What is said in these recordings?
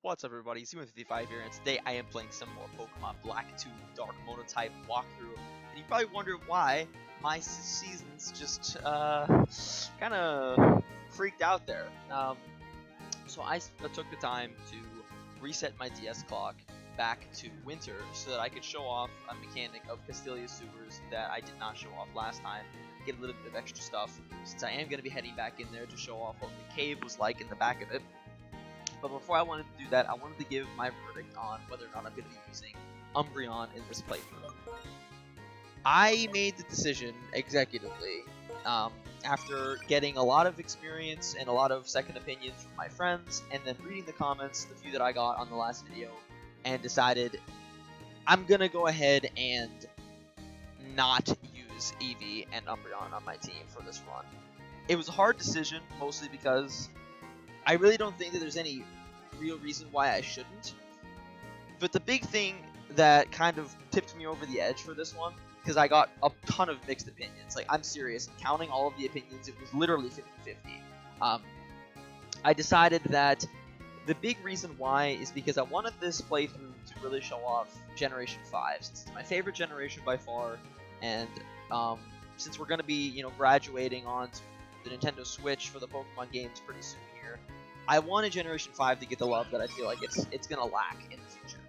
What's up everybody, Z155 here, and today I am playing some more Pokemon Black 2 Dark Monotype walkthrough. And you probably wonder why my seasons just kind of freaked out there. So I took the time to reset my DS clock back to winter so that I could show off a mechanic of Castelia Sewers that I did not show off last time. Get a little bit of extra stuff, since I am going to be heading back in there to show off what the cave was like in the back of it. But before I wanted to do that, I wanted to give my verdict on whether or not I'm going to be using Umbreon in this playthrough. I made the decision executively after getting a lot of experience and a lot of second opinions from my friends, and then reading the comments, the few that I got on the last video, and decided I'm going to go ahead and not use Eevee and Umbreon on my team for this run. It was a hard decision, mostly because I really don't think that there's any real reason why I shouldn't. But the big thing that kind of tipped me over the edge for this one, because I got a ton of mixed opinions. Like, I'm serious. Counting all of the opinions, it was literally 50-50. I decided that the big reason why is because I wanted this playthrough to really show off Generation 5, since it's my favorite generation by far, and since we're going to be, graduating onto the Nintendo Switch for the Pokemon games pretty soon here, I wanted Generation 5 to get the love that I feel like it's going to lack in the future.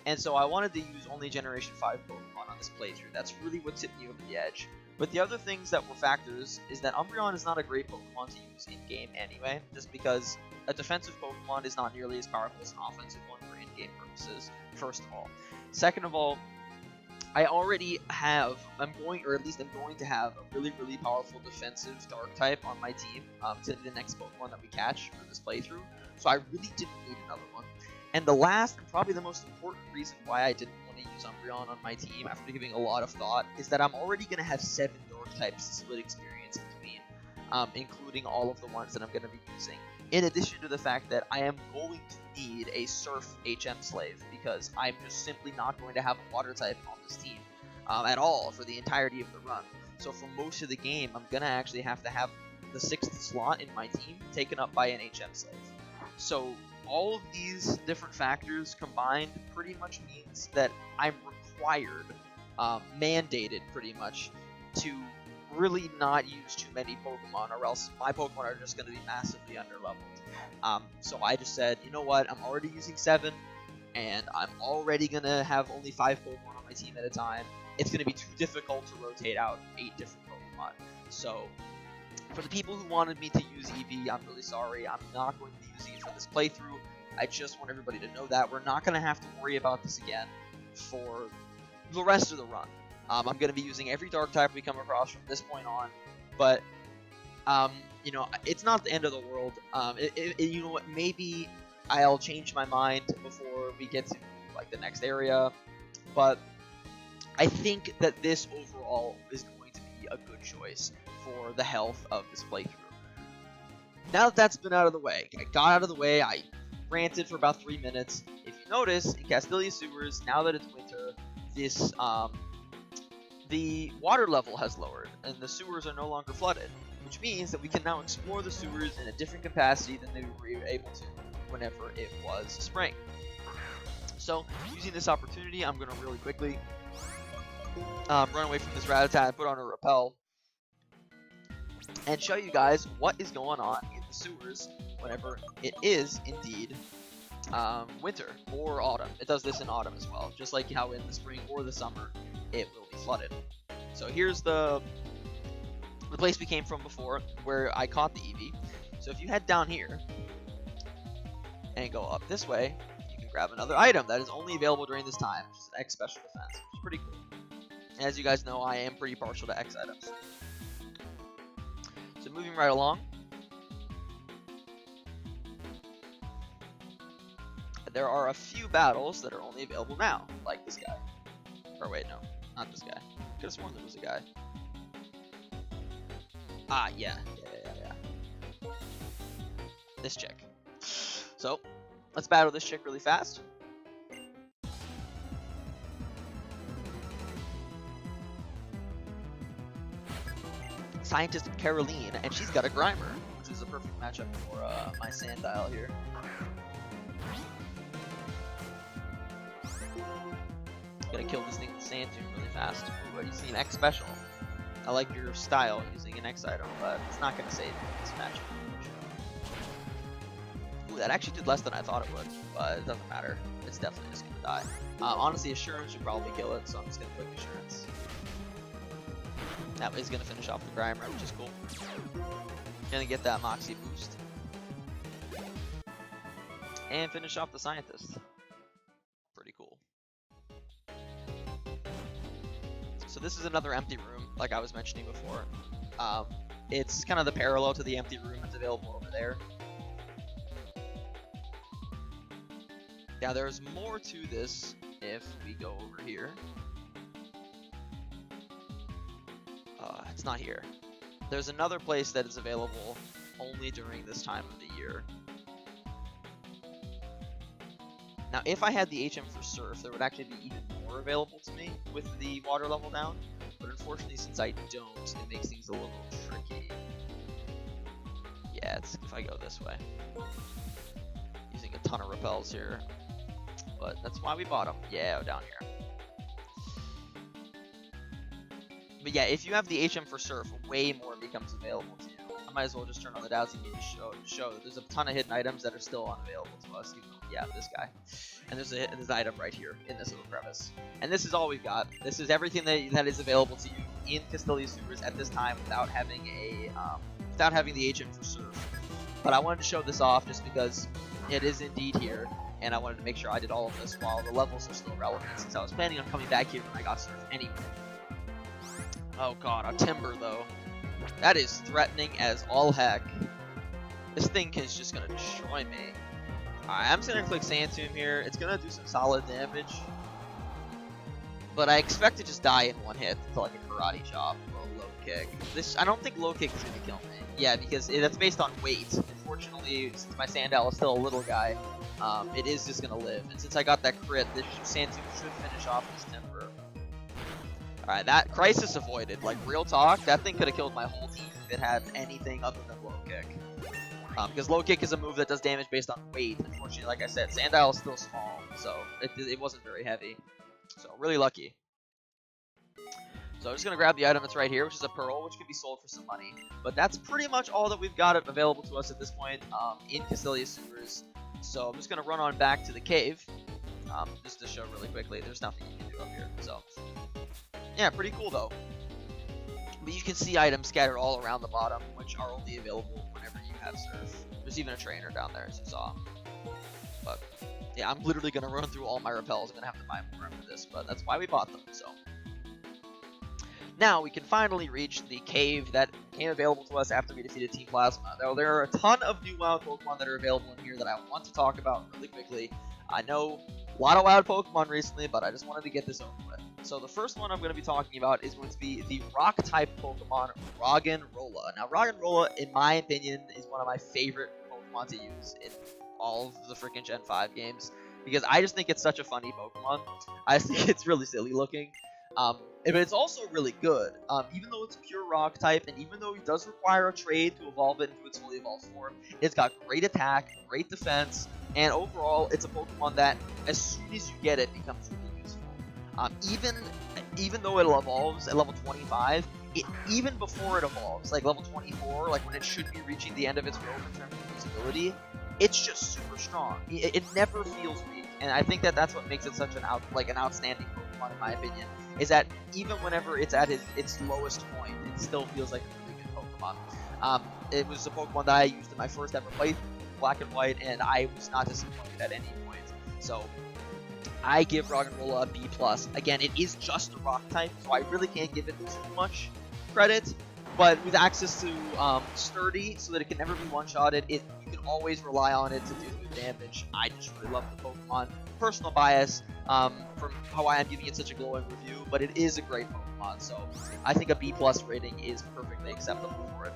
And so I wanted to use only Generation 5 Pokemon on this playthrough. That's really what tipped me over the edge. But the other things that were factors is that Umbreon is not a great Pokemon to use in-game anyway, just because a defensive Pokemon is not nearly as powerful as an offensive one for in-game purposes, first of all. Second of all, I already have, I'm going to have a really, really powerful defensive Dark type on my team to the next Pokemon that we catch for this playthrough, so I really didn't need another one. And the last, and probably the most important reason why I didn't want to use Umbreon on my team after giving a lot of thought, is that I'm already going to have 7 Dark types to split experience between, including all of the ones that I'm going to be using. In addition to the fact that I am going to need a Surf HM Slave, because I'm just simply not going to have a Water type on this team at all for the entirety of the run. So for most of the game, I'm going to actually have to have the 6th slot in my team taken up by an HM Slave. So all of these different factors combined pretty much means that I'm required, mandated pretty much, to really not use too many Pokemon, or else my Pokemon are just going to be massively underleveled. So I just said, you know what, I'm already using 7, and I'm already going to have only 5 Pokemon on my team at a time. It's going to be too difficult to rotate out 8 different Pokemon. So for the people who wanted me to use Eevee, I'm really sorry. I'm not going to be using it for this playthrough. I just want everybody to know that we're not going to have to worry about this again for the rest of the run. I'm going to be using every Dark type we come across from this point on, but it's not the end of the world. You know what? Maybe I'll change my mind before we get to like the next area, but I think that this overall is going to be a good choice for the health of this playthrough. Now that that's been out of the way, I got out of the way. I ranted for about 3 minutes. If you notice, in Castelia Sewers, now that it's winter, this the water level has lowered, and the sewers are no longer flooded, which means that we can now explore the sewers in a different capacity than they were able to whenever it was spring. So, using this opportunity, I'm going to really quickly run away from this Rattata and put on a Repel, and show you guys what is going on in the sewers whenever it is indeed winter or autumn. It does this in autumn as well, just like how in the spring or the summer it will be flooded. So here's the place we came from before, where I caught the Eevee. So if you head down here and go up this way, you can grab another item that is only available during this time, which is an X Special Defense, which is pretty cool. As you guys know, I am pretty partial to X items. So moving right along, there are a few battles that are only available now, like this guy. Or wait, no, not this guy. Could have sworn there was a guy. Ah, yeah. This chick. So, let's battle this chick really fast. Scientist Caroline, and she's got a Grimer, which is a perfect matchup for my Sandile here. gonna kill this thing with Sand Tomb really fast. Ooh, you see an X special. I like your style using an X item, but it's not gonna save me in this match. Ooh, that actually did less than I thought it would, but it doesn't matter. It's definitely just gonna die. Honestly, Assurance should probably kill it, so I'm just gonna click Assurance. That way he's gonna finish off the Grimer, which is cool. Gonna get that Moxie boost. And finish off the Scientist. Pretty cool. So this is another empty room, like I was mentioning before. It's kind of the parallel to the empty room that's available over there. Now there's more to this if we go over here. It's not here. There's another place that is available only during this time of the year. Now if I had the HM for Surf, there would actually be even more available to me with the water level down. But unfortunately, since I don't, it makes things a little tricky. Yeah, it's if I go this way. Using a ton of repels here. But that's why we bought them. Yeah, down here. But yeah, if you have the HM for Surf, way more becomes available to you. I might as well just turn on the Dowsing to show that there's a ton of hidden items that are still unavailable to us. Even though, yeah, this guy. And there's an item right here in this little crevice. And this is all we've got. This is everything that is available to you in Castelia Sewers at this time without having the HM for Surf. But I wanted to show this off just because it is indeed here. And I wanted to make sure I did all of this while the levels are still relevant, since I was planning on coming back here when I got Surf anyway. Oh god, a Timburr though. That is threatening as all heck. This thing is just gonna destroy me. Alright, I'm just gonna click Sand Tomb here. It's gonna do some solid damage. But I expect to just die in one hit to like a karate chop or a low kick. I don't think low kick is gonna kill me. Yeah, because that's based on weight. Unfortunately, since my Sandal is still a little guy, it is just gonna live. And since I got that crit, this Sand Tomb should finish off this Timburr. Alright, that Crisis avoided. Like, real talk, that thing could have killed my whole team if it had anything other than low kick. Because low kick is a move that does damage based on weight. Unfortunately, like I said, Sandile is still small, so it wasn't very heavy. So, really lucky. So I'm just going to grab the item that's right here, which is a Pearl, which can be sold for some money. But that's pretty much all that we've got available to us at this point in Castelia Sewers. So I'm just going to run on back to the cave, just to show really quickly. There's nothing you can do up here. So, yeah, pretty cool though. But you can see items scattered all around the bottom, which are only available whenever you have Surf. There's even a trainer down there, as you saw. But yeah, I'm literally going to run through all my repels. I'm going to have to buy more after this, but that's why we bought them. So now we can finally reach the cave that became available to us after we defeated Team Plasma. Now, there are a ton of new wild Pokemon that are available in here that I want to talk about really quickly. I know a lot of wild Pokemon recently, but I just wanted to get this over with. So the first one I'm going to be talking about is going to be the Rock-type Pokemon, Roggenrola. Now, Roggenrola, in my opinion, is one of my favorite Pokemon to use in all of the freaking Gen 5 games, because I just think it's such a funny Pokemon. I just think it's really silly looking. But it's also really good. Even though it's pure rock type, and even though it does require a trade to evolve it into its fully evolved form, it's got great attack, great defense, and overall, it's a Pokemon that, as soon as you get it, becomes really useful. Even though it evolves at level 25, even before it evolves, like level 24, like when it should be reaching the end of its rope in terms of usability, it's just super strong. It never feels weak, and I think that's what makes it such an outstanding Pokemon, in my opinion. Is that even whenever it's at its lowest point, it still feels like a really good Pokemon. It was a Pokemon that I used in my first ever playthrough, Black and White, and I was not disappointed at any point. So I give Roggenrola a B+. Again, it is just a rock type, so I really can't give it too much credit. But with access to Sturdy, so that it can never be one-shotted, you can always rely on it to do good damage. I just really love the Pokemon. Personal bias from how I am giving it such a glowing review, but it is a great Pokemon, so I think a B+ rating is perfectly acceptable for it.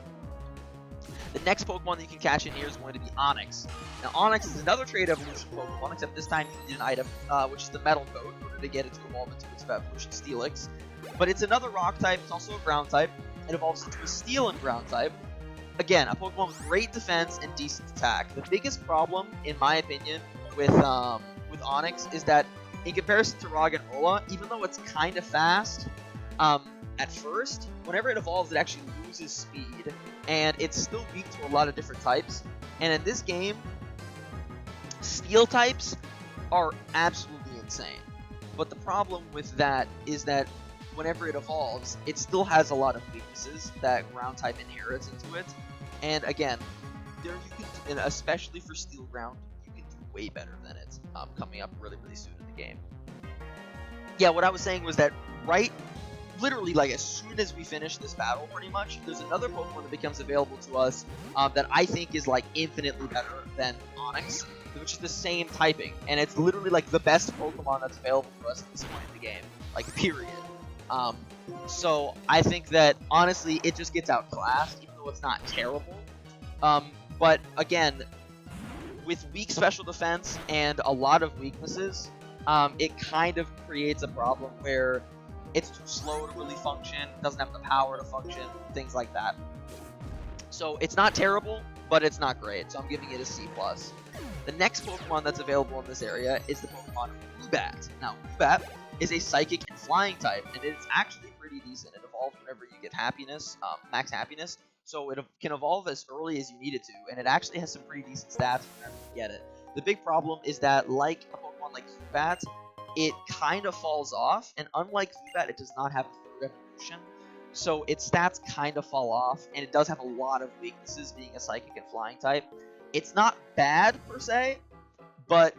The next Pokemon that you can catch in here is going to be Onix. Now, Onix is another Trade Evolution Pokemon, except this time you need an item, which is the Metal Coat, in order to get it to evolve into its Evolution Steelix. But it's another Rock type, it's also a Ground type. It evolves into a Steel and Ground type. Again, a Pokemon with great defense and decent attack. The biggest problem, in my opinion, with Onix is that in comparison to Roggenrola, even though it's kind of fast, at first, whenever it evolves, it actually loses speed, and it's still weak to a lot of different types. And in this game, steel types are absolutely insane. But the problem with that is that whenever it evolves, it still has a lot of weaknesses that ground type inherits into it. And again, there you can, and especially for steel ground, you can do way better than it coming up really soon in the game. Yeah, what I was saying was that literally, like, as soon as we finish this battle, pretty much, there's another Pokemon that becomes available to us that I think is, like, infinitely better than Onix, which is the same typing, and it's literally, like, the best Pokemon that's available to us at this point in the game, like, period. So I think that, honestly, it just gets outclassed, even though it's not terrible. But, again, with weak special defense and a lot of weaknesses, it kind of creates a problem where it's too slow to really function, doesn't have the power to function, things like that. So it's not terrible, but it's not great, so I'm giving it a C+. The next Pokemon that's available in this area is the Pokemon Woobat. Now, Woobat is a Psychic and Flying type, and it's actually pretty decent. It evolves whenever you get happiness, max happiness, so it can evolve as early as you need it to, and it actually has some pretty decent stats whenever you get it. The big problem is that, like a Pokemon like Woobat, it kind of falls off, and unlike Woobat, it does not have a third evolution, so its stats kind of fall off, and it does have a lot of weaknesses being a Psychic and Flying type. It's not bad, per se, but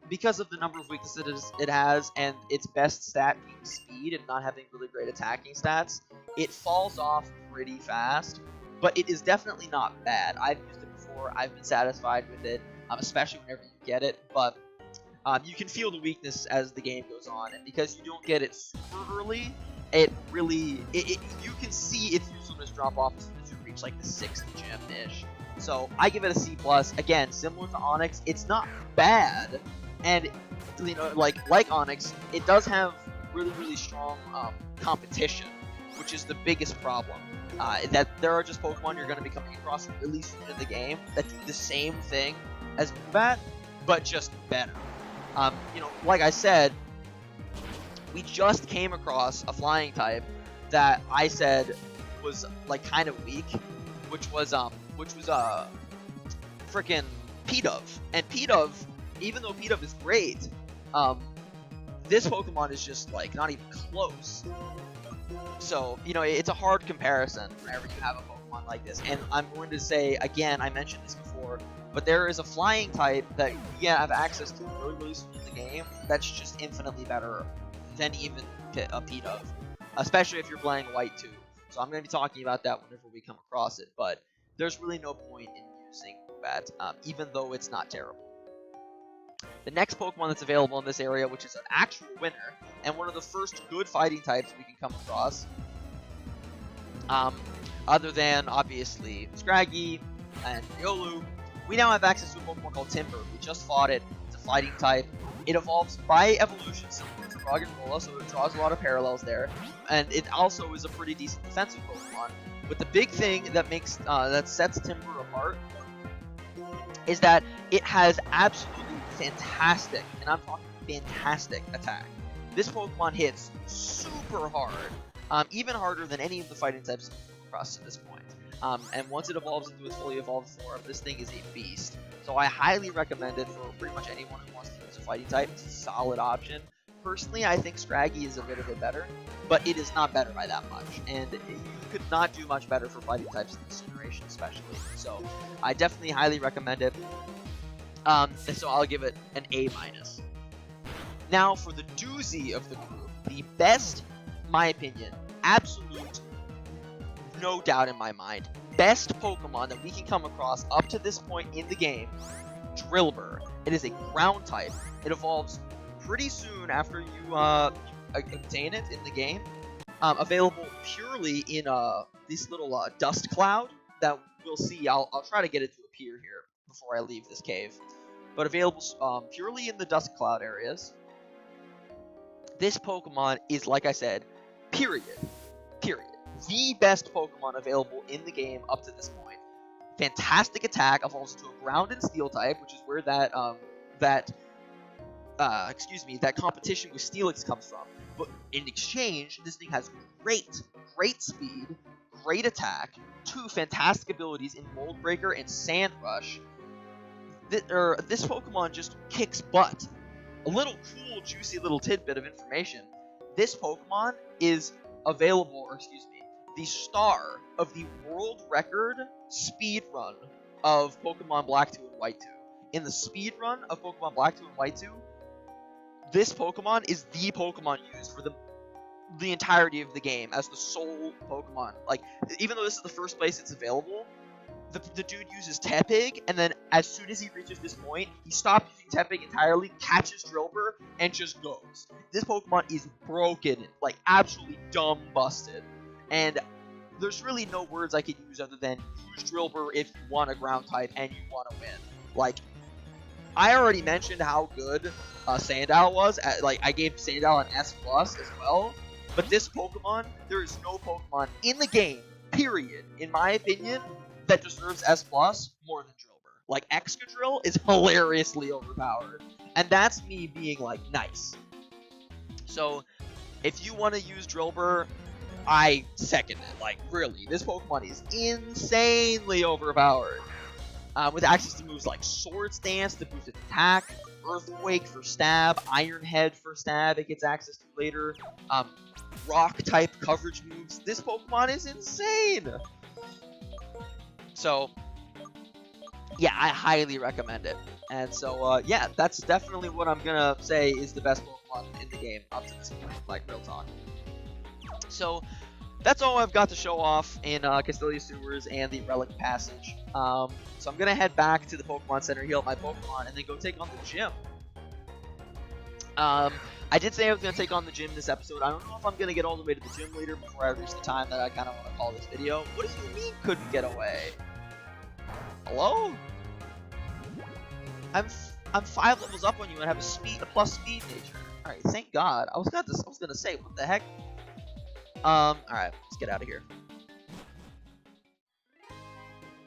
because of the number of weaknesses it has, and its best stat being speed and not having really great attacking stats, it falls off pretty fast, but it is definitely not bad. I've used it before, I've been satisfied with it, especially whenever you get it, but you can feel the weakness as the game goes on, and because you don't get it super early, it really, you can see its usefulness drop off as soon as you reach like the 6th gym-ish. So I give it a C+. Again, similar to Onix, it's not bad, and you know, like Onix, it does have really strong competition, which is the biggest problem. That there are just Pokemon you're going to be coming across really soon in the game that do the same thing as Woobat, but just better. You know, like I said, we just came across a flying type that I said was like kind of weak, which was frickin' Pidove. And Pidove, even though Pidove is great, this Pokemon is just like not even close. So, you know, it's a hard comparison whenever you have a Pokemon like this. And I'm going to say, again, I mentioned this before, but there is a flying type that you have access to really soon in the game that's just infinitely better than even a Pidove, especially if you're playing White 2. So I'm going to be talking about that whenever we come across it, but there's really no point in using Woobat, even though it's not terrible. The next Pokemon that's available in this area, which is an actual winner, and one of the first good fighting types we can come across, other than, obviously, Scraggy and Riolu, we now have access to a Pokemon called Timburr. We just fought it. It's a fighting type. It evolves by evolution, similar to Roggenrola, so it draws a lot of parallels there, and it also is a pretty decent defensive Pokemon. But the big thing that makes that sets Timburr apart is that it has absolutely fantastic, and I'm talking fantastic, attack. This Pokemon hits super hard, even harder than any of the fighting types we've come across to this point. And once it evolves into its fully evolved form, this thing is a beast. So I highly recommend it for pretty much anyone who wants to use a fighting type. It's a solid option. Personally, I think Scraggy is a little bit better, but it is not better by that much. And you could not do much better for fighting types in this generation, especially. So I definitely highly recommend it. And so I'll give it an A-. Now for the doozy of the group, the best, my opinion, absolute, no doubt in my mind, best Pokemon that we can come across up to this point in the game, Drilbur. It is a ground type. It evolves pretty soon after you obtain it in the game. Available purely in this little dust cloud that we'll see. I'll try to get it to appear here before I leave this cave. But available purely in the dust cloud areas. This Pokemon is, like I said, period, the best Pokemon available in the game up to this point. Fantastic attack, evolves into a ground and steel type, which is where that that competition with Steelix comes from. But in exchange, this thing has great speed, great attack, 2 fantastic abilities in Mold Breaker and Sand Rush. This Pokemon just kicks butt. A little cool, juicy little tidbit of information. This Pokemon is available, the star of the world record speed run of Pokemon Black 2 and White 2. In the speed run of Pokemon Black 2 and White 2, this Pokemon is the Pokemon used for the entirety of the game as the sole Pokemon. Like, even though this is the first place it's available, the dude uses Tepig, and then as soon as he reaches this point, he stops using Tepig entirely, catches Drilbur, and just goes. This Pokemon is broken, like absolutely dumb busted. And there's really no words I could use other than use Drilbur if you want a ground type and you want to win. Like, I already mentioned how good Sandile was. I gave Sandile an S+ as well. But this Pokemon, there is no Pokemon in the game, period, in my opinion, that deserves S+ more than Drilbur. Like, Excadrill is hilariously overpowered. And that's me being, like, nice. So, if you want to use Drilbur, I second it. Like, really, this Pokemon is insanely overpowered. With access to moves like Swords Dance to boost its attack, Earthquake for stab, Iron Head for stab it gets access to later, Rock-type coverage moves. This Pokemon is insane! So, yeah, I highly recommend it. And so, yeah, that's definitely what I'm gonna say is the best Pokemon in the game up to this point, like, real talk. So, that's all I've got to show off in Castelia Sewers and the Relic Passage. So I'm gonna head back to the Pokemon Center, heal my Pokemon, and then go take on the gym. I did say I was gonna take on the gym this episode. I don't know if I'm gonna get all the way to the gym leader before I reach the time that I kind of want to call this video. What do you mean couldn't get away? Hello? I'm 5 levels up on you and have a plus speed nature. All right, thank God. I was gonna say, what the heck? All right, let's get out of here.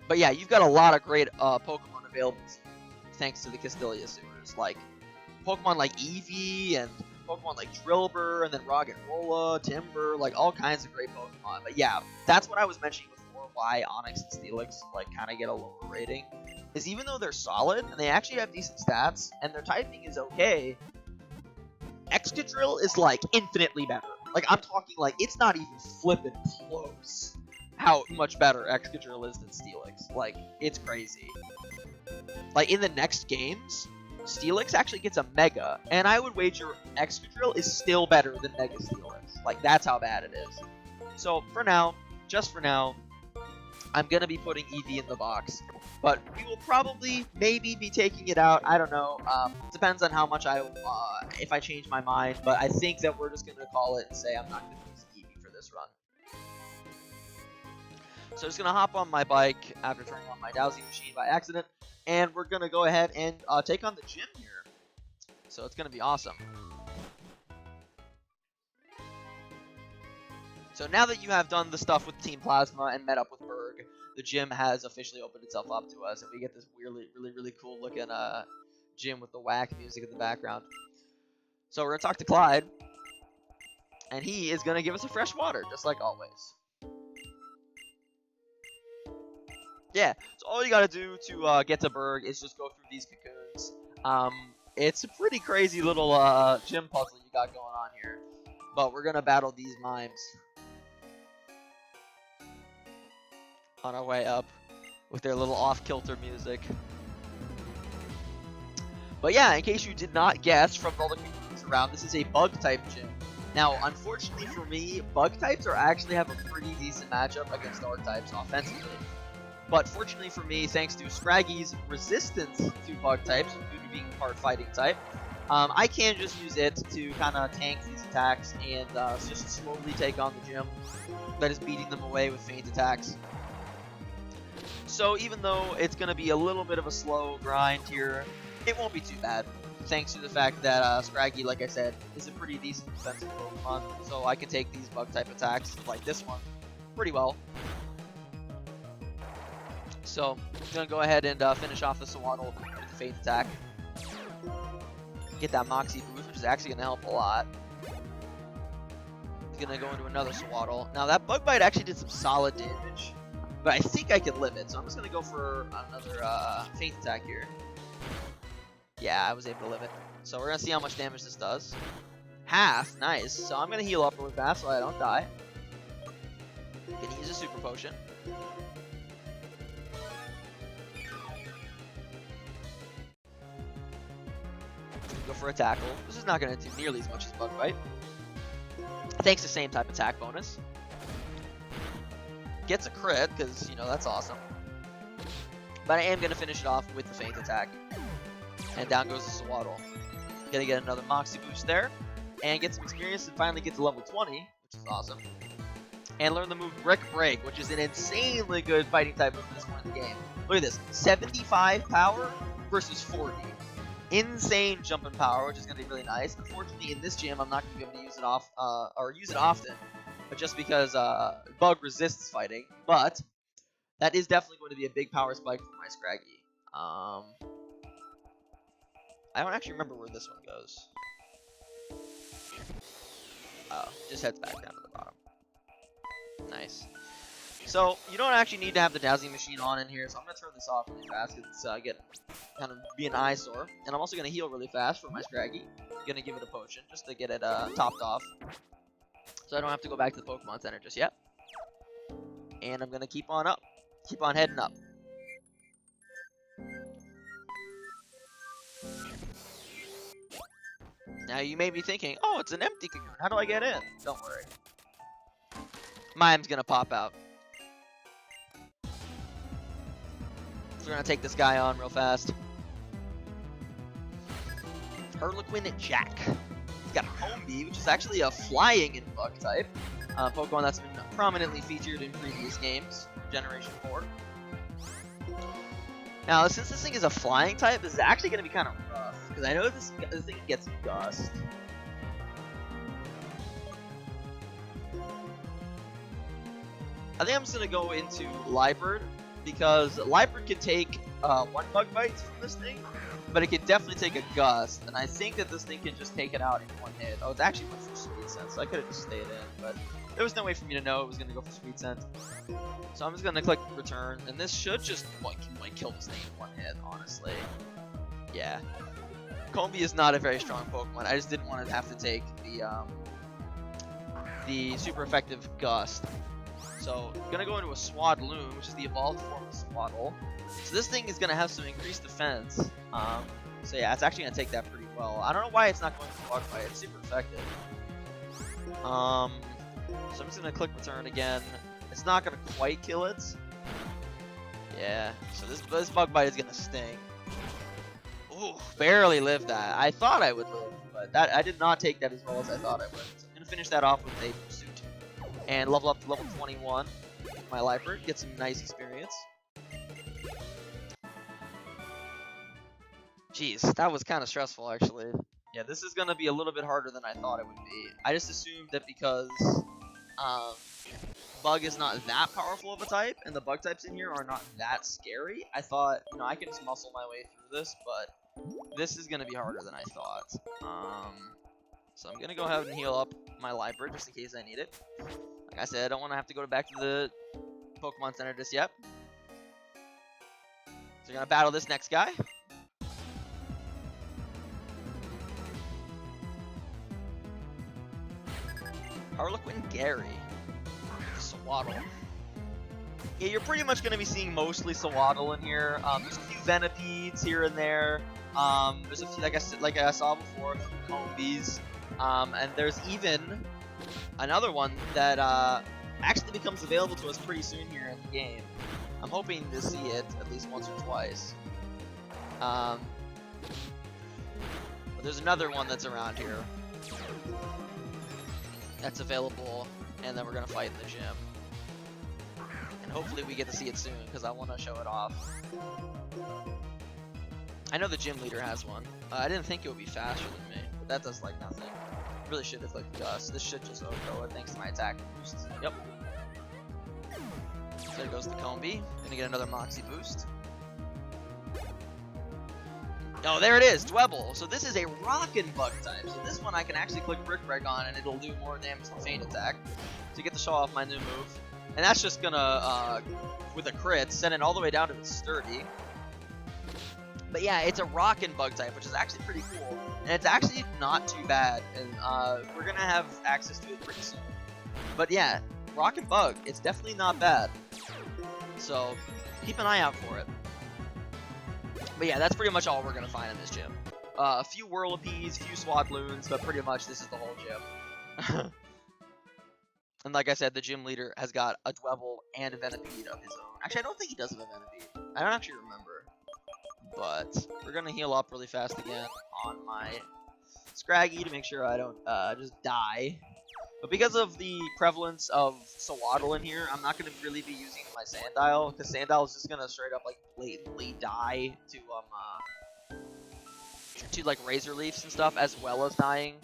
But yeah, you've got a lot of great Pokemon available thanks to the Castelia Sewers. Like Pokemon like Eevee and Pokemon like Drilbur and then Roggenrola, Timburr, like all kinds of great Pokemon. But yeah, that's what I was mentioning before, why Onix and Steelix like kind of get a lower rating. Is even though they're solid and they actually have decent stats and their typing is okay, Excadrill is like infinitely better. Like I'm talking like it's not even flippin' close how much better Excadrill is than Steelix. Like it's crazy. Like in the next games, Steelix actually gets a Mega, and I would wager Excadrill is still better than Mega Steelix. Like that's how bad it is. So for now, just for now, I'm gonna be putting Eevee in the box, but we will probably maybe be taking it out. I don't know. Depends on how much if I change my mind. But I think that we're just gonna call it and say I'm not gonna use Eevee for this run. So I'm just gonna hop on my bike after turning on my dowsing machine by accident, and we're gonna go ahead and take on the gym here. So it's gonna be awesome. So now that you have done the stuff with Team Plasma and met up with Burgh, the gym has officially opened itself up to us, and we get this really cool looking gym with the whack music in the background. So we're gonna talk to Clyde, and he is gonna give us a fresh water, just like always. Yeah, so all you gotta do to get to Burgh is just go through these cocoons. It's a pretty crazy little gym puzzle you got going on here, but we're gonna battle these mimes on our way up with their little off-kilter music. But yeah, in case you did not guess from all the cocoons around, this is a bug-type gym. Now, unfortunately for me, bug types actually have a pretty decent matchup against dark types offensively. But fortunately for me, thanks to Scraggy's resistance to bug types, due to being part fighting type, I can just use it to kind of tank these attacks and just slowly take on the gym that is beating them away with feint attacks. So even though it's going to be a little bit of a slow grind here, it won't be too bad. Thanks to the fact that Scraggy, like I said, is a pretty decent defensive Pokemon, so I can take these bug type attacks, like this one, pretty well. So, I'm going to go ahead and finish off the Swaddle with the Faith attack. get that Moxie boost, which is actually going to help a lot. He's going to go into another Swaddle. Now, that Bug Bite actually did some solid damage, but I think I can live it, so I'm just going to go for another Faint Attack here. Yeah, I was able to live it. So we're going to see how much damage this does. Half, nice. So I'm going to heal up really fast so I don't die. Gonna use a Super Potion. Go for a Tackle. This is not going to do nearly as much as Bug Bite. Thanks to same type attack bonus. Gets a crit, because, you know, that's awesome. But I am going to finish it off with the Faint Attack. And down goes the Swaddle. Gonna get another Moxie boost there. And get some experience and finally get to level 20, which is awesome. And learn the move Brick Break, which is an insanely good fighting type move at this point in the game. Look at this. 75 power versus 40. Insane jumping power, which is going to be really nice. Unfortunately, in this gym, I'm not going to be able to use it or use it often, but just because Bug resists fighting. But that is definitely going to be a big power spike for my Scraggy. I don't actually remember where this one goes. Oh, just heads back down to the bottom. Nice. So, you don't actually need to have the Dazzling Machine on in here, so I'm going to turn this off really fast because it's kind of be an eyesore. And I'm also going to heal really fast for my Scraggy. I'm going to give it a potion just to get it topped off. So I don't have to go back to the Pokemon Center just yet. And I'm going to keep on up. Keep on heading up. Now you may be thinking, oh, it's an empty cocoon. How do I get in? Don't worry. Mime's going to pop out. So we're going to take this guy on real fast. Harlequin Jack. He's got Combi, which is actually a flying in bug type. Pokemon that's been prominently featured in previous games, Generation 4. Now, since this thing is a flying type, this is actually going to be kind of rough. Because I know this thing gets Gust. I think I'm just going to go into Liebird. Because Liebird can take one Bug Bite from this thing, but it can definitely take a Gust, and I think that this thing can just take it out in one hit. Oh, it's actually went for Sweet Scent, so I could have just stayed in, but there was no way for me to know it was going to go for Sweet Scent. So I'm just going to click Return, and this should just like kill this thing in one hit, honestly. Yeah. Combi is not a very strong Pokemon, I just didn't want to have to take the super effective Gust. So, I'm gonna go into a Swadloon, which is the evolved form of Swaddle. So this thing is gonna have some increased defense. So yeah, it's actually gonna take that pretty well. I don't know why it's not going for Bug Bite. It's super effective. So I'm just gonna click Return again. It's not gonna quite kill it. Yeah. So this Bug Bite is gonna sting. Ooh, barely lived that. I thought I would live, but I did not take that as well as I thought I would. So I'm gonna finish that off with a Pursuit. And level up to level 21 with my Liebird, get some nice experience. Jeez, that was kind of stressful actually. Yeah, this is going to be a little bit harder than I thought it would be. I just assumed that because Bug is not that powerful of a type, and the Bug types in here are not that scary, I thought, you know, I can just muscle my way through this, but this is going to be harder than I thought. So I'm going to go ahead and heal up my Liebird just in case I need it. Like I said, I don't want to have to go back to the Pokemon Center just yet. So we're going to battle this next guy. Harlequin Gary. Swaddle. Yeah, you're pretty much going to be seeing mostly Swaddle in here. There's a few Venopedes here and there. There's a few, like I saw before, a few Combis. And there's even another one that actually becomes available to us pretty soon here in the game. I'm hoping to see it at least once or twice. But there's another one that's around here that's available, and then we're going to fight in the gym. And hopefully we get to see it soon, because I want to show it off. I know the gym leader has one. I didn't think it would be faster than me, but that does like nothing. Really should have clicked Gust. This should just OHKO it thanks to my attack boost. Yep. So there goes the Combi. Gonna get another Moxie boost. Oh, there it is, Dwebble. So this is a rock and bug type. So this one I can actually click Brick Break on and it'll do more damage than Feint Attack to get to show off my new move. And that's just gonna, with a crit, send it all the way down to the Sturdy. But yeah, it's a rock and bug type, which is actually pretty cool. And it's actually not too bad. And we're gonna have access to it pretty soon. But yeah, rock and bug, it's definitely not bad. So keep an eye out for it. But yeah, that's pretty much all we're gonna find in this gym. A few Whirlipees, a few Swadloons, but pretty much this is the whole gym. And like I said, the gym leader has got a Dwebble and a Venipede of his own. Actually, I don't think he does have a Venipede. I don't actually remember. But we're gonna heal up really fast again on my Scraggy to make sure I don't just die. But because of the prevalence of Sawaddle in here, I'm not going to really be using my Sandile, because Sandile is just going to straight up like blatantly die to like Razor Leafs and stuff, as well as dying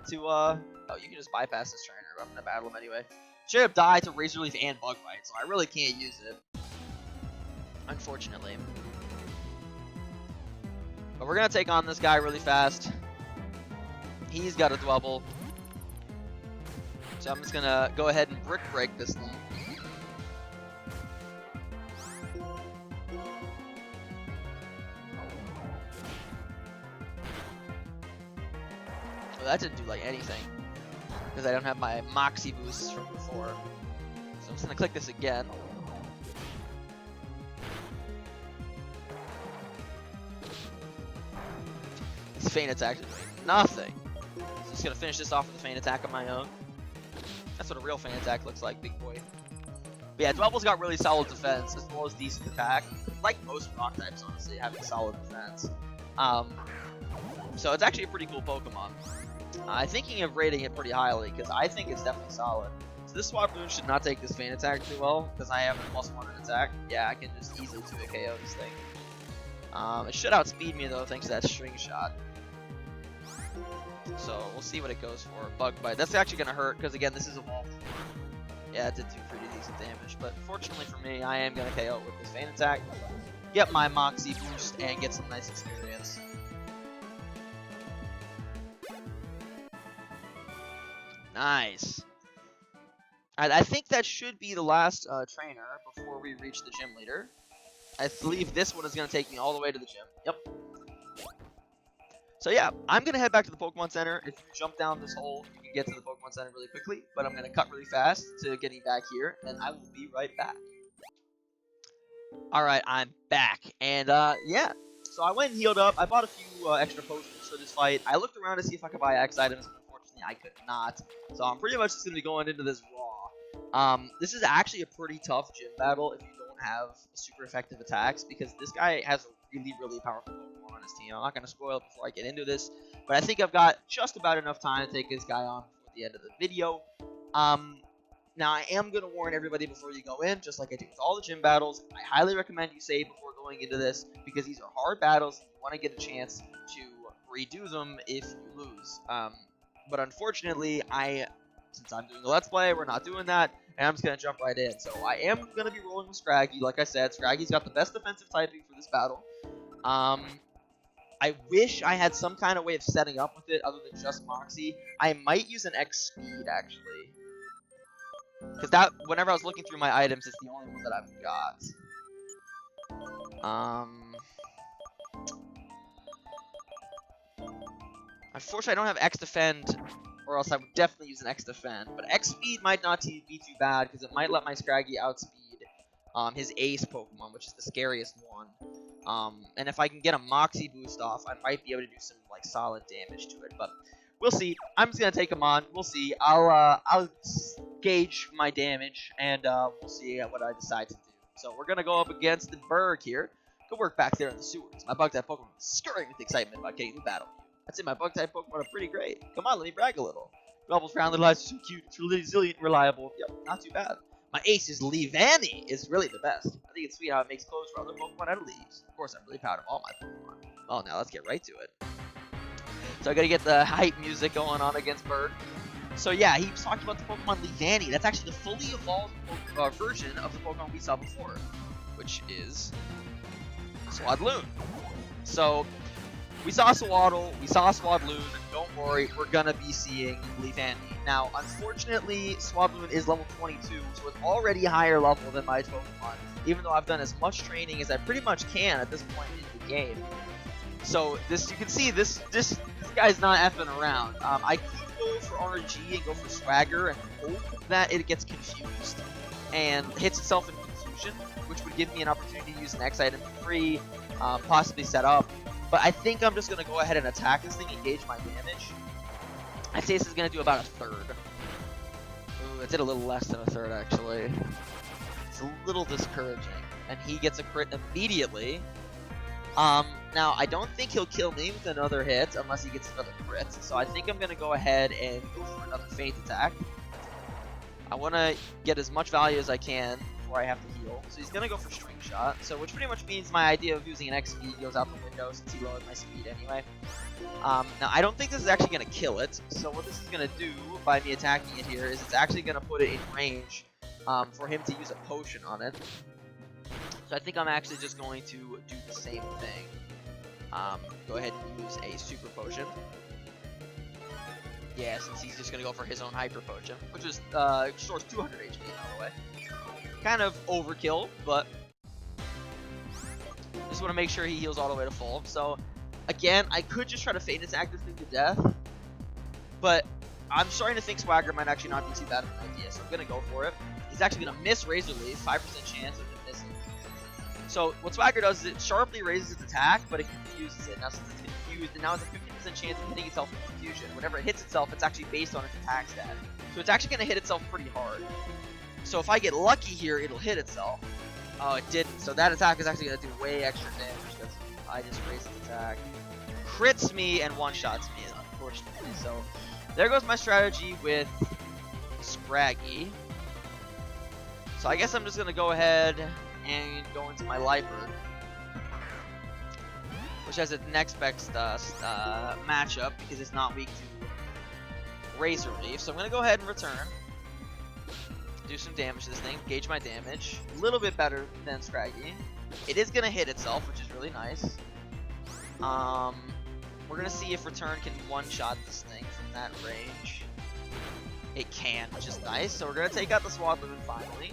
to oh, you can just bypass this trainer, but I'm going to battle him anyway. Straight up die to Razor Leaf and Bug Bite, so I really can't use it, unfortunately. But we're going to take on this guy really fast. He's got a Dwebble. So I'm just gonna go ahead and Brick Break this thing. Well, that didn't do like anything, because I don't have my Moxie boosts from before. So I'm just gonna click this again. This Feint Attack is doing nothing. So I'm just gonna finish this off with a Feint Attack of my own. That's what a real Feint Attack looks like, big boy. But yeah, Dwebble's got really solid defense, as well as decent attack. Like most rock types, honestly, having solid defense. So it's actually a pretty cool Pokemon. I'm thinking of rating it pretty highly, because I think it's definitely solid. So this Swabloon should not take this Feint Attack too well, because I have a +1 in attack. Yeah, I can just easily 2-hit KO this thing. It should outspeed me, though, thanks to that String Shot. So we'll see what it goes for. Bug Bite. That's actually going to hurt, because again, this is evolved. Yeah, it did do pretty decent damage, but fortunately for me, I am going to KO it with this Feint Attack. Get my Moxie boost, and get some nice experience. Nice. I think that should be the last trainer before we reach the gym leader. I believe this one is going to take me all the way to the gym. Yep. So yeah, I'm going to head back to the Pokemon Center. If you jump down this hole, you can get to the Pokemon Center really quickly. But I'm going to cut really fast to getting back here, and I will be right back. Alright, I'm back. And yeah, so I went and healed up. I bought a few extra potions for this fight. I looked around to see if I could buy X items, but unfortunately I could not. So I'm pretty much just going to be going into this raw. This is actually a pretty tough gym battle if you don't have super effective attacks, because this guy has a really, really powerful Pokemon on his team. I'm not going to spoil it before I get into this, but I think I've got just about enough time to take this guy on before the end of the video. Now, I am going to warn everybody before you go in, just like I do with all the gym battles. I highly recommend you save before going into this, because these are hard battles, and you want to get a chance to redo them if you lose. But unfortunately, since I'm doing a Let's Play, we're not doing that, and I'm just going to jump right in. So I am going to be rolling with Scraggy. Like I said, Scraggy's got the best defensive typing for this battle. I wish I had some kind of way of setting up with it other than just Moxie. I might use an X Speed, actually. Because that, whenever I was looking through my items, it's the only one that I've got. Unfortunately, I don't have X Defend, or else I would definitely use an X Defend. But X Speed might not be too bad, because it might let my Scraggy outspeed his Ace Pokemon, which is the scariest one. And if I can get a Moxie boost off, I might be able to do some like solid damage to it. But we'll see. I'm just gonna take him on. We'll see. I'll gauge my damage, and we'll see what I decide to do. So we're gonna go up against the Burgh here. Good work back there in the sewers. My Bug-type Pokemon is scurrying with excitement about getting the battle. I'd say my Bug-type Pokemon are pretty great. Come on, let me brag a little. Doubles round little eyes are so cute. It's resilient, reliable. Yep, not too bad. My ace is Leavanny is really the best. I think it's sweet how it makes clothes for other Pokemon out of leaves. Of course, I'm really proud of all my Pokemon. Well, now let's get right to it. So I gotta get the hype music going on against Burgh. So yeah, he was talking about the Pokemon Leavanny. That's actually the fully evolved version of the Pokemon we saw before, which is Swadloon. So we saw Swaddle, we saw Swadloon. Don't worry, we're gonna be seeing Leavanny. Now, unfortunately, Swadloon is level 22, so it's already higher level than my Pokemon, even though I've done as much training as I pretty much can at this point in the game. So this, you can see this guy's not effing around. I could go for RNG and go for Swagger and hope that it gets confused and hits itself in confusion, which would give me an opportunity to use an X item for free, possibly set up. But I think I'm just gonna go ahead and attack this thing and gauge my damage. I'd say this is gonna do about a third. Ooh, it did a little less than a third actually. It's a little discouraging. And he gets a crit immediately. Now, I don't think he'll kill me with another hit unless he gets another crit. So I think I'm going to go ahead and go for another Faint attack. I want to get as much value as I can before I have to heal. So he's going to go for String Shot. So which pretty much means my idea of using an X speed goes out the window since he lowered my speed anyway. Now, I don't think this is actually going to kill it. So what this is going to do by me attacking it here is it's actually going to put it in range for him to use a potion on it. So I think I'm actually just going to do the same thing. Go ahead and use a Super Potion. Yeah, since he's just going to go for his own Hyper Potion, which is restores 200 HP, by the way. Kind of overkill, but just want to make sure he heals all the way to full. So, again, I could just try to Faint Attack this thing to death, but I'm starting to think Swagger might actually not be too bad of an idea, so I'm going to go for it. He's actually going to miss Razor Leaf, 5% chance of it missing. So what Swagger does is it sharply raises its attack, but it confuses it. Now since it's confused, and now it's a 50% chance of hitting itself in confusion. Whenever it hits itself, it's actually based on its attack stat. So it's actually going to hit itself pretty hard. So if I get lucky here, it'll hit itself. Oh, it didn't. So that attack is actually going to do way extra damage because I just raised its attack. Crits me and one-shots me, unfortunately. So there goes my strategy with Scraggy. So I guess I'm just going to go ahead and go into my Lifer, which has its next best matchup because it's not weak to Razor Leaf. So I'm going to go ahead and return, do some damage to this thing, gauge my damage, a little bit better than Scraggy. It is going to hit itself, which is really nice. We're going to see if return can one-shot this thing from that range. It can, which is nice. So we're going to take out the Swadloon finally.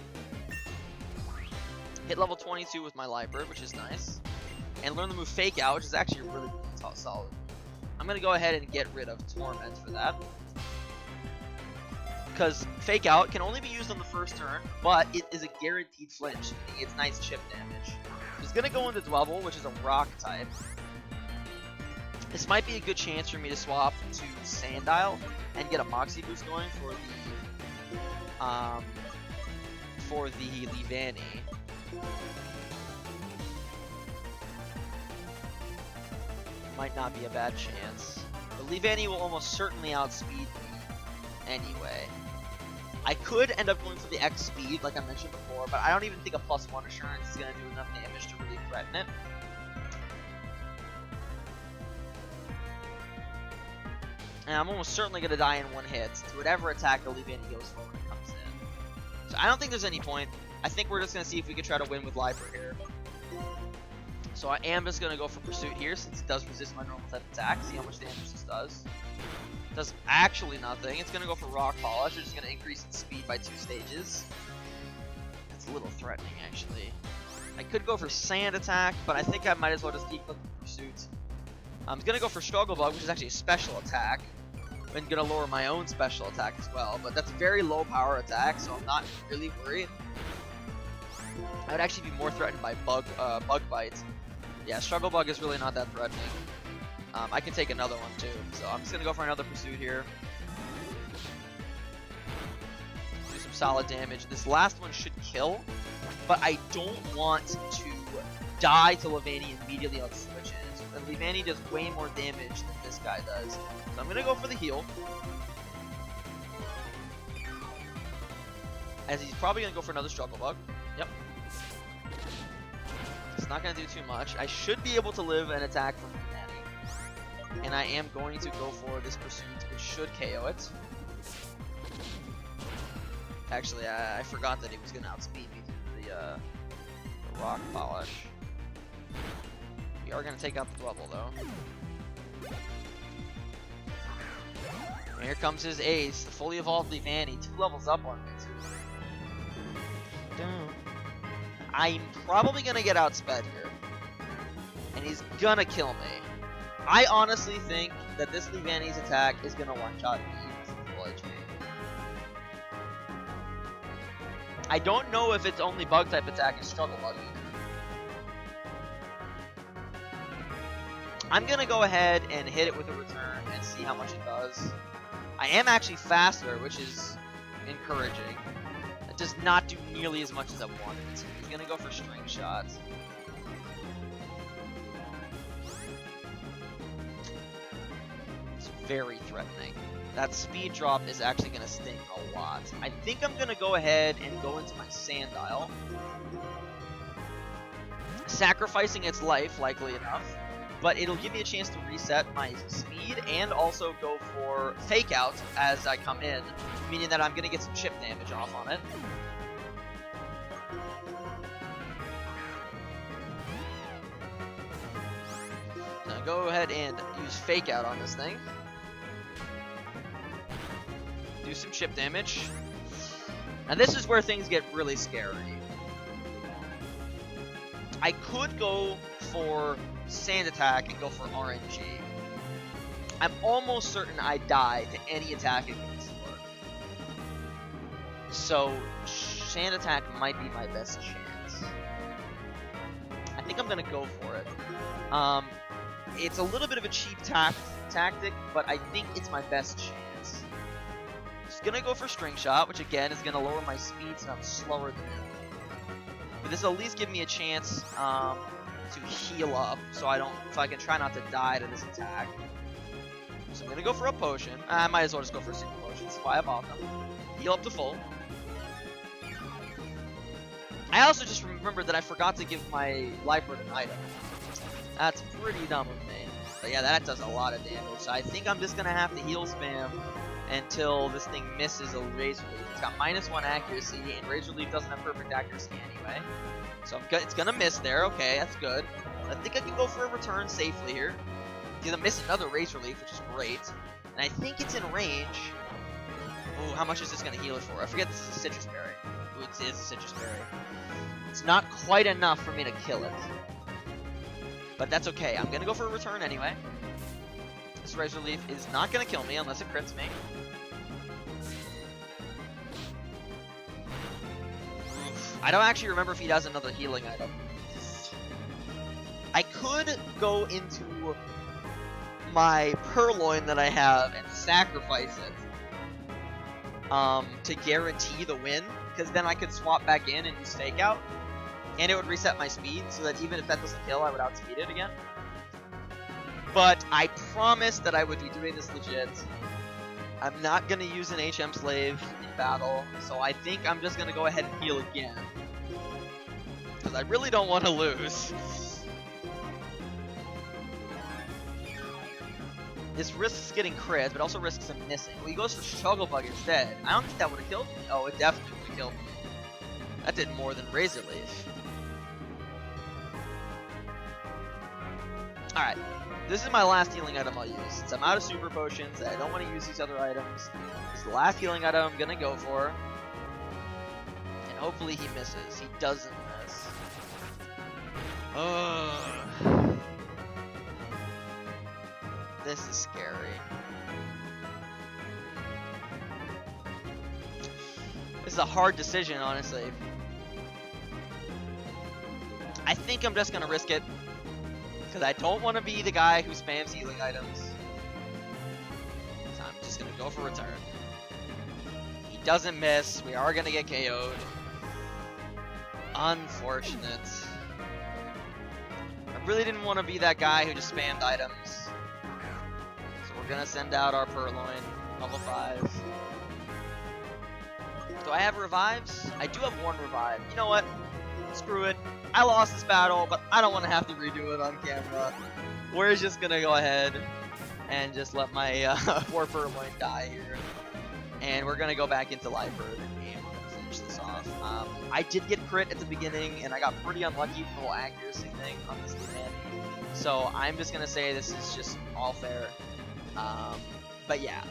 Hit level 22 with my Liebird, which is nice. And learn the move Fake Out, which is actually really, really solid. I'm going to go ahead and get rid of Torment for that. Because Fake Out can only be used on the first turn, but it is a guaranteed flinch. It's nice chip damage. It's going to go into Dwebble, which is a rock type. This might be a good chance for me to swap to Sandile and get a Moxie boost going for the Leavanny. Might not be a bad chance. But Leavanny will almost certainly outspeed me anyway. I could end up going for the X speed, like I mentioned before, but I don't even think a +1 assurance is going to do enough damage to really threaten it. And I'm almost certainly going to die in one hit to whatever attack the Leavanny goes for when it comes in. So I don't think there's any point. I think we're just going to see if we can try to win with Lifer here. So I am just going to go for Pursuit here since it does resist my normal type attack. See how much damage this does. It does actually nothing. It's going to go for Rock Polish, which is going to increase its speed by 2 stages. That's a little threatening actually. I could go for Sand Attack, but I think I might as well just keep looking for Pursuit. I'm going to go for Struggle Bug, which is actually a special attack. I'm going to lower my own special attack as well, but that's a very low power attack, so I'm not really worried. I would actually be more threatened by Bug Bite. Yeah, Struggle Bug is really not that threatening. I can take another one too, so I'm just going to go for another Pursuit here. Do some solid damage. This last one should kill, but I don't want to die to Leavanny immediately on switches. And Leavanny does way more damage than this guy does. So I'm going to go for the heal. As he's probably going to go for another Struggle Bug. Yep. It's not going to do too much. I should be able to live an attack from Leavanny. And I am going to go for this Pursuit, which should KO it. Actually, I forgot that he was going to outspeed me through the Rock Polish. We are going to take out the Dwebble though. And here comes his ace, the fully evolved Leavanny, 2 levels up on me too. I'm probably gonna get outsped here. And he's gonna kill me. I honestly think that this Leavanny's attack is gonna one-shot me with full HP. I don't know if its only bug type attack is Struggle Bug either. I'm gonna go ahead and hit it with a return and see how much it does. I am actually faster, which is encouraging. It does not do nearly as much as I wanted it to. He's gonna go for String Shot. It's very threatening. That speed drop is actually gonna sting a lot. I think I'm gonna go ahead and go into my Sandile. Sacrificing its life, likely enough. But it'll give me a chance to reset my speed and also go for Fake Out as I come in, meaning that I'm going to get some chip damage off on it. Now go ahead and use Fake Out on this thing. Do some chip damage. And this is where things get really scary. I could go for Sand Attack and go for RNG. I'm almost certain I die to any attack against Burgh. So Sand Attack might be my best chance. I think I'm gonna go for it. It's a little bit of a cheap tactic, but I think it's my best chance. Just gonna go for String Shot, which again is gonna lower my speed so I'm slower than him. But this will at least give me a chance to heal up, so I can try not to die to this attack. So I'm gonna go for a potion. I might as well just go for a single potion. That's why I bought them. Heal up to full. I also just remembered that I forgot to give my Lifer an item. That's pretty dumb of me. But yeah, that does a lot of damage. So I think I'm just gonna have to heal spam until this thing misses a Razor Leaf. It's got -1 accuracy, and Razor Leaf doesn't have perfect accuracy anyway. So it's gonna miss there. Okay, that's good. I think I can go for a return safely here. It's gonna miss another Razor Leaf, which is great. And I think it's in range. Oh, how much is this gonna heal it for? I forget this is a Citrus Berry. Ooh, it is a Citrus Berry. It's not quite enough for me to kill it. But that's okay. I'm gonna go for a return anyway. This Razor Leaf is not gonna kill me unless it crits me. I don't actually remember if he has another healing item. I could go into my Purloin that I have and sacrifice it to guarantee the win, because then I could swap back in and use Fake Out, and it would reset my speed so that even if that doesn't kill, I would outspeed it again. But I promised that I would be doing this legit. I'm not going to use an HM Slave in battle, so I think I'm just going to go ahead and heal again. Because I really don't want to lose. This risks getting crits, but also risks him missing. Well, he goes for Struggle Bug instead. I don't think that would have killed me. Oh, it definitely would have killed me. That did more than Razor Leaf. Alright. This is my last healing item I'll use. Since I'm out of super potions, I don't want to use these other items. This is the last healing item I'm going to go for. And hopefully he misses. He doesn't miss. Ugh. This is scary. This is a hard decision, honestly. I think I'm just going to risk it. Because I don't want to be the guy who spams healing items. So I'm just going to go for return. He doesn't miss. We are going to get KO'd. Unfortunate. I really didn't want to be that guy who just spammed items. So we're going to send out our Purloin. Level 5. Do I have revives? I do have 1 revive. You know what? Screw it. I lost this battle, but I don't want to have to redo it on camera. We're just going to go ahead and just let my poor Purloin die here. And we're going to go back into Lifer and we're going to finish this off. I did get crit at the beginning, and I got pretty unlucky with the whole accuracy thing on this man. So I'm just gonna say this is just all fair. But yeah,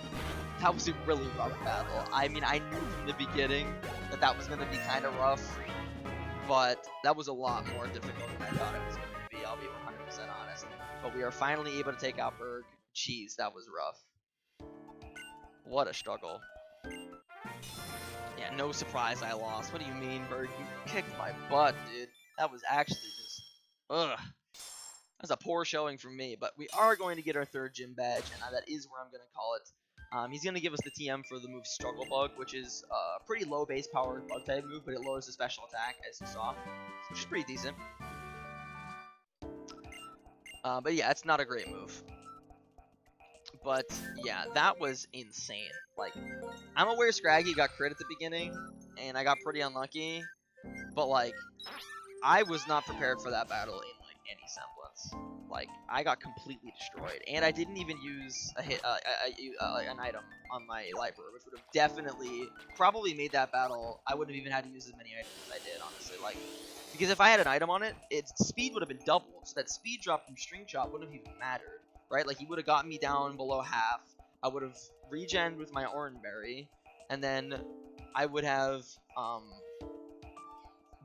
that was a really rough battle. I mean, I knew from the beginning that that was gonna be kind of rough, but that was a lot more difficult than I thought it was going to be. I'll be 100% honest. But we are finally able to take out Burgh. Jeez, that was rough. What a struggle. Yeah, no surprise I lost. What do you mean, Burgh? You kicked my butt, dude. That was actually just... Ugh. That's a poor showing from me, but we are going to get our third gym badge, and that is where I'm going to call it. He's going to give us the TM for the move Struggle Bug, which is a pretty low base power bug type move, but it lowers the special attack, as you saw, which is pretty decent. But yeah, it's not a great move. But yeah, that was insane. Like, I'm aware Scraggy got crit at the beginning, and I got pretty unlucky, but like, I was not prepared for that battle in like any semblance. Like, I got completely destroyed, and I didn't even use a hit, an item on my library, which would have definitely, probably made that battle. I wouldn't have even had to use as many items as I did, honestly. Like, because if I had an item on it, its speed would have been doubled, so that speed drop from String Shot wouldn't have even mattered, right? Like, he would have gotten me down below half. I would have regened with my Oranberry, and then I would have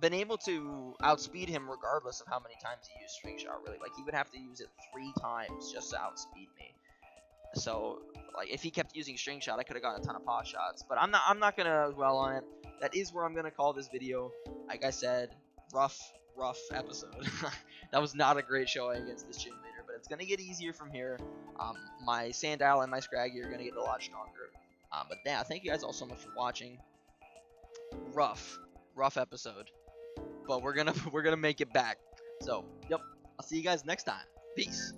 been able to outspeed him regardless of how many times he used String Shot, really. Like, he would have to use it 3 times just to outspeed me. So, like, if he kept using String Shot, I could have gotten a ton of pot shots. But I'm not gonna dwell on it. That is where I'm gonna call this video. Like I said, rough episode. That was not a great showing against this gym leader, but it's gonna get easier from here. My Sandile and my Scraggy are gonna get a lot stronger. But yeah, thank you guys all so much for watching. Rough episode. But we're gonna make it back. So, yep. I'll see you guys next time. Peace.